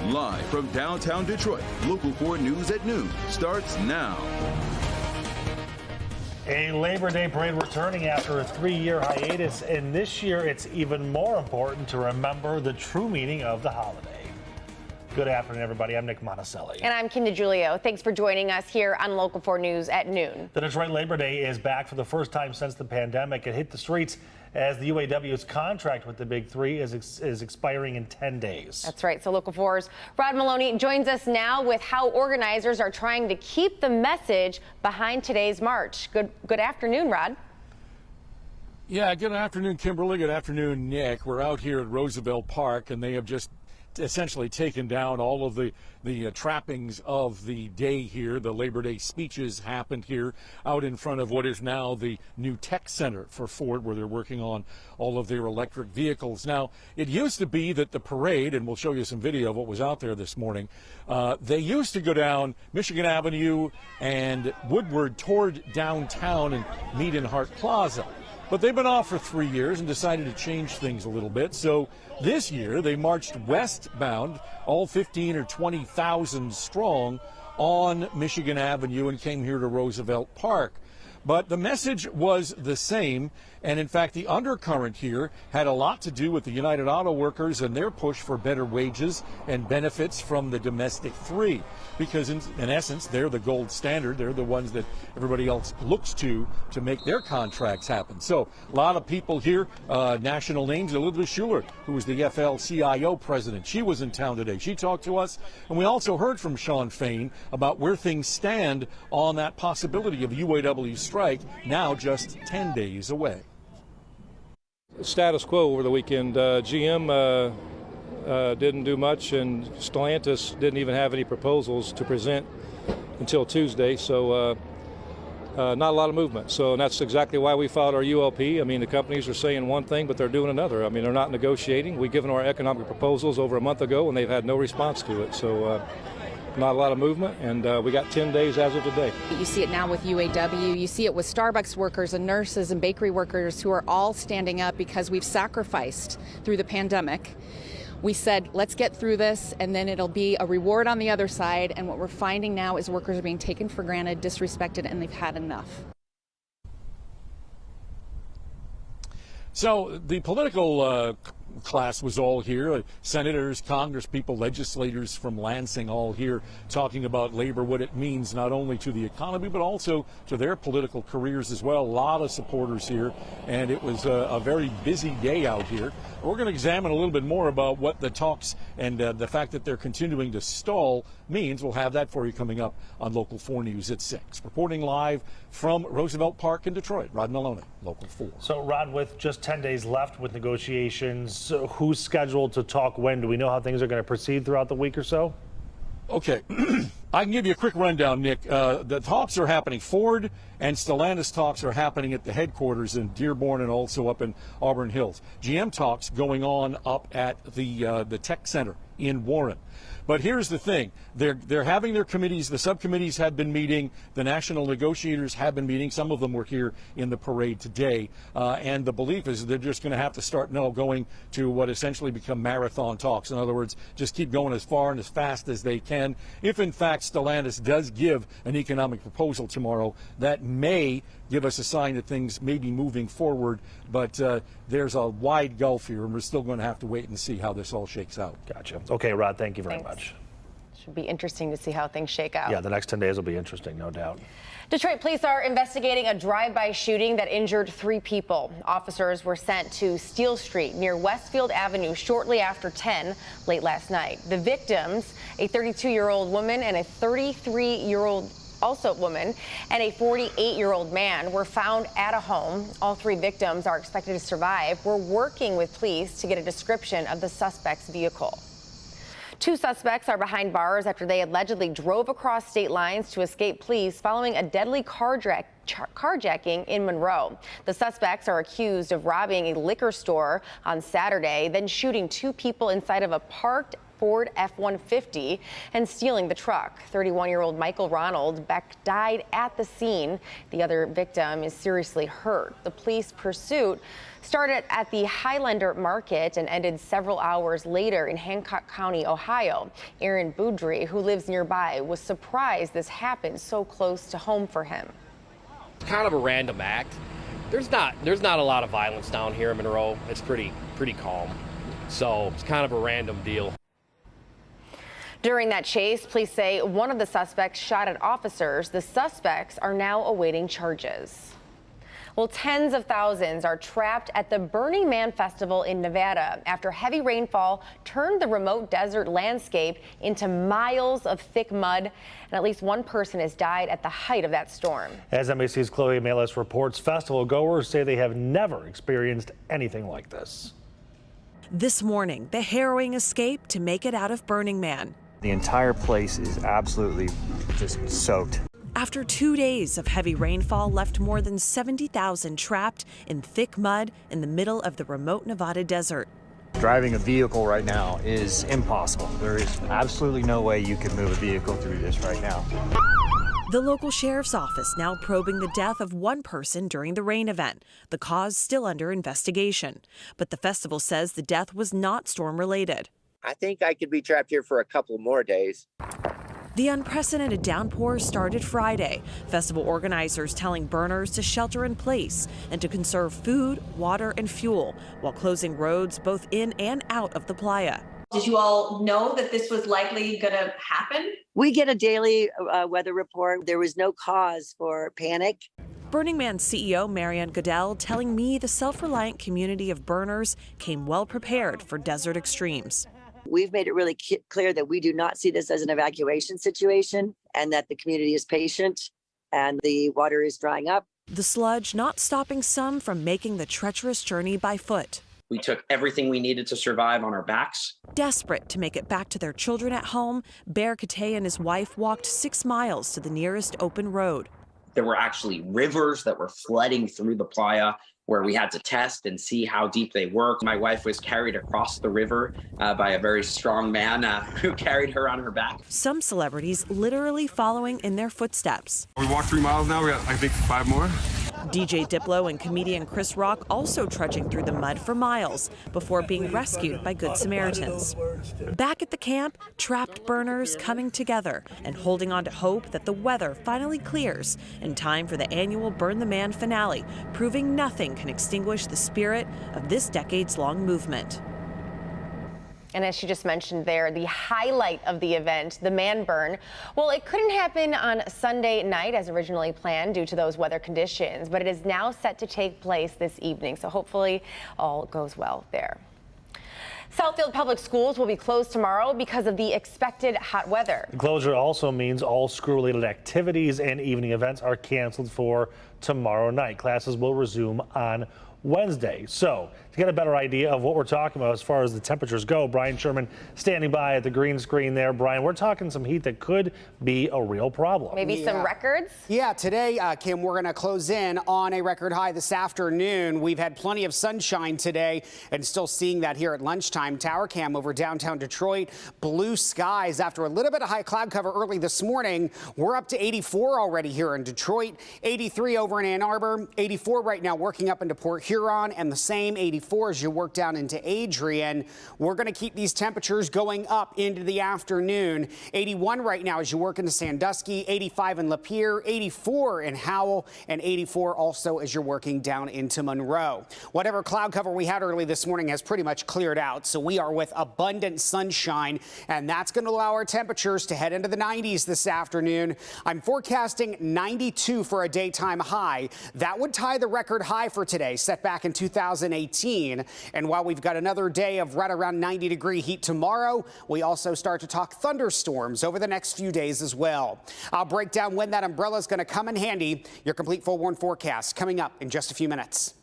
Live from downtown Detroit, Local 4 News at noon starts now. A Labor Day parade returning after a 3-year hiatus, and this year it's even more important to remember the true meaning of the holiday. Good afternoon, everybody. I'm Nick Monticelli. And I'm Kim DeGiulio. Thanks for joining us here on Local 4 News at noon. The Detroit Labor Day is back for the first time since the pandemic. It hit the streets as the UAW's contract with the Big Three is expiring in 10 days. That's right. So Local 4's Rod Maloney joins us now with how organizers are trying to keep the message behind today's march. Good afternoon, Rod. Yeah, good afternoon, Kimberly. Good afternoon, Nick. We're out here at Roosevelt Park, and they have just essentially taken down all of the trappings of the day here. The Labor Day speeches happened here out in front of what is now the new tech center for Ford, where they're working on all of their electric vehicles. Now, it used to be that the parade, and we'll show you some video of what was out there this morning, they used to go down Michigan Avenue and Woodward toward downtown and meet in Hart Plaza. But they've been off for 3 years and decided to change things a little bit. So this year they marched westbound, all 15 or 20,000 strong, on Michigan Avenue and came here to Roosevelt Park. But the message was the same, and in fact the undercurrent here had a lot to do with the United Auto Workers and their push for better wages and benefits from the domestic three, because in essence they're the gold standard. They're the ones that everybody else looks to make their contracts happen. So a lot of people here, national names. Elizabeth Schuler, who was the FL-CIO president, she was in town today. She talked to us, and we also heard from Sean Fain about where things stand on that possibility of UAW strike, now just 10 days away. Status quo over the weekend. GM didn't do much, and Stellantis didn't even have any proposals to present until Tuesday, so not a lot of movement. So and that's exactly why we filed our ULP. I mean, the companies are saying one thing, but they're doing another. I mean, they're not negotiating. We've given our economic proposals over a month ago, and they've had no response to it. So not a lot of movement, and we got 10 days as of today. You see it now with UAW. You see it with Starbucks workers and nurses and bakery workers who are all standing up because we've sacrificed through the pandemic. We said, let's get through this, and then it'll be a reward on the other side. And what we're finding now is workers are being taken for granted, disrespected, and they've had enough. So the political class was all here. Senators, Congress people, legislators from Lansing all here talking about labor, what it means not only to the economy but also to their political careers as well. A lot of supporters here, and it was a very busy day out here. We're going to examine a little bit more about what the talks and the fact that they're continuing to stall means. We'll have that for you coming up on Local 4 News at 6. Reporting live from Roosevelt Park in Detroit, Rod Maloney, Local 4. So, Rod, with just 10 days left with negotiations, who's scheduled to talk when? Do we know how things are going to proceed throughout the week or so? Okay, I can give you a quick rundown, Nick. The talks are happening. Ford and Stellantis talks are happening at the headquarters in Dearborn and also up in Auburn Hills. GM talks going on up at the Tech Center in Warren. But here's the thing. They're having their committees. The subcommittees have been meeting. The national negotiators have been meeting. Some of them were here in the parade today. And the belief is they're just going to have to start now going to what essentially become marathon talks. In other words, just keep going as far and as fast as they can. If, in fact, Stellantis does give an economic proposal tomorrow, that may give us a sign that things may be moving forward. But there's a wide gulf here, and we're still going to have to wait and see how this all shakes out. Gotcha. Okay, Rod, thank you very much. Should be interesting to see how things shake out. Yeah, the next 10 days will be interesting, no doubt. Detroit police are investigating a drive-by shooting that injured 3 people. Officers were sent to Steel Street near Westfield Avenue shortly after 10 late last night. The victims, a 32-year-old woman and a 33-year-old woman and a 48-year-old man, were found at a home. All 3 victims are expected to survive. We're working with police to get a description of the suspect's vehicle. 2 suspects are behind bars after they allegedly drove across state lines to escape police following a deadly carjacking in Monroe. The suspects are accused of robbing a liquor store on Saturday, then shooting 2 people inside of a parked Ford F-150 and stealing the truck. 31-year-old Michael Ronald Beck died at the scene. The other victim is seriously hurt. The police pursuit started at the Highlander Market and ended several hours later in Hancock County, Ohio. Aaron Boudry, who lives nearby, was surprised this happened so close to home for him. Kind of a random act. There's not a lot of violence down here in Monroe. It's pretty calm. So it's kind of a random deal. During that chase, police say one of the suspects shot at officers. The suspects are now awaiting charges. Well, tens of thousands are trapped at the Burning Man Festival in Nevada after heavy rainfall turned the remote desert landscape into miles of thick mud, and at least one person has died at the height of that storm. As NBC's Chloe Melis reports, festival goers say they have never experienced anything like this. This morning, the harrowing escape to make it out of Burning Man. The entire place is absolutely just soaked. After 2 days of heavy rainfall left more than 70,000 trapped in thick mud in the middle of the remote Nevada desert. Driving a vehicle right now is impossible. There is absolutely no way you could move a vehicle through this right now. The local sheriff's office now probing the death of one person during the rain event. The cause still under investigation. But the festival says the death was not storm-related. I think I could be trapped here for a couple more days. The unprecedented downpour started Friday. Festival organizers telling burners to shelter in place and to conserve food, water, and fuel while closing roads both in and out of the playa. Did you all know that this was likely going to happen? We get a daily weather report. There was no cause for panic. Burning Man CEO Marianne Goodell telling me the self-reliant community of burners came well prepared for desert extremes. We've made it really clear that we do not see this as an evacuation situation and that the community is patient and the water is drying up. The sludge not stopping some from making the treacherous journey by foot. We took everything we needed to survive on our backs. Desperate to make it back to their children at home, Bear Kate and his wife walked 6 miles to the nearest open road. There were actually rivers that were flooding through the playa where we had to test and see how deep they were. My wife was carried across the river by a very strong man who carried her on her back. Some celebrities literally following in their footsteps. We walked 3 miles now. We got, I think, 5 more. DJ Diplo and comedian Chris Rock also trudging through the mud for miles before being rescued by Good Samaritans. Back at the camp, trapped burners coming together and holding on to hope that the weather finally clears in time for the annual Burn the Man finale, proving nothing can extinguish the spirit of this decades-long movement. And as she just mentioned there, the highlight of the event, the man burn, well, it couldn't happen on Sunday night as originally planned due to those weather conditions, but it is now set to take place this evening. So hopefully all goes well there. Southfield Public Schools will be closed tomorrow because of the expected hot weather. The closure also means all school-related activities and evening events are canceled for tomorrow night. Classes will resume on Wednesday. So to get a better idea of what we're talking about as far as the temperatures go, Brian Sherman standing by at the green screen there. Brian, we're talking some heat that could be a real problem. Maybe some records? Yeah, today, Kim, we're going to close in on a record high this afternoon. We've had plenty of sunshine today and still seeing that here at lunchtime. Tower cam over downtown Detroit. Blue skies after a little bit of high cloud cover early this morning. We're up to 84 already here in Detroit, 83 over in Ann Arbor, 84 right now working up into Port Huron, and the same 84 as you work down into Adrian. We're going to keep these temperatures going up into the afternoon. 81 right now as you work into Sandusky, 85 in Lapeer, 84 in Howell, and 84 also as you're working down into Monroe. Whatever cloud cover we had early this morning has pretty much cleared out, so we are with abundant sunshine, and that's going to allow our temperatures to head into the 90s this afternoon. I'm forecasting 92 for a daytime high. That would tie the record high for today, set back in 2018. And while we've got another day of right around 90-degree heat tomorrow, we also start to talk thunderstorms over the next few days as well. I'll break down when that umbrella is going to come in handy. Your complete full warn forecast coming up in just a few minutes.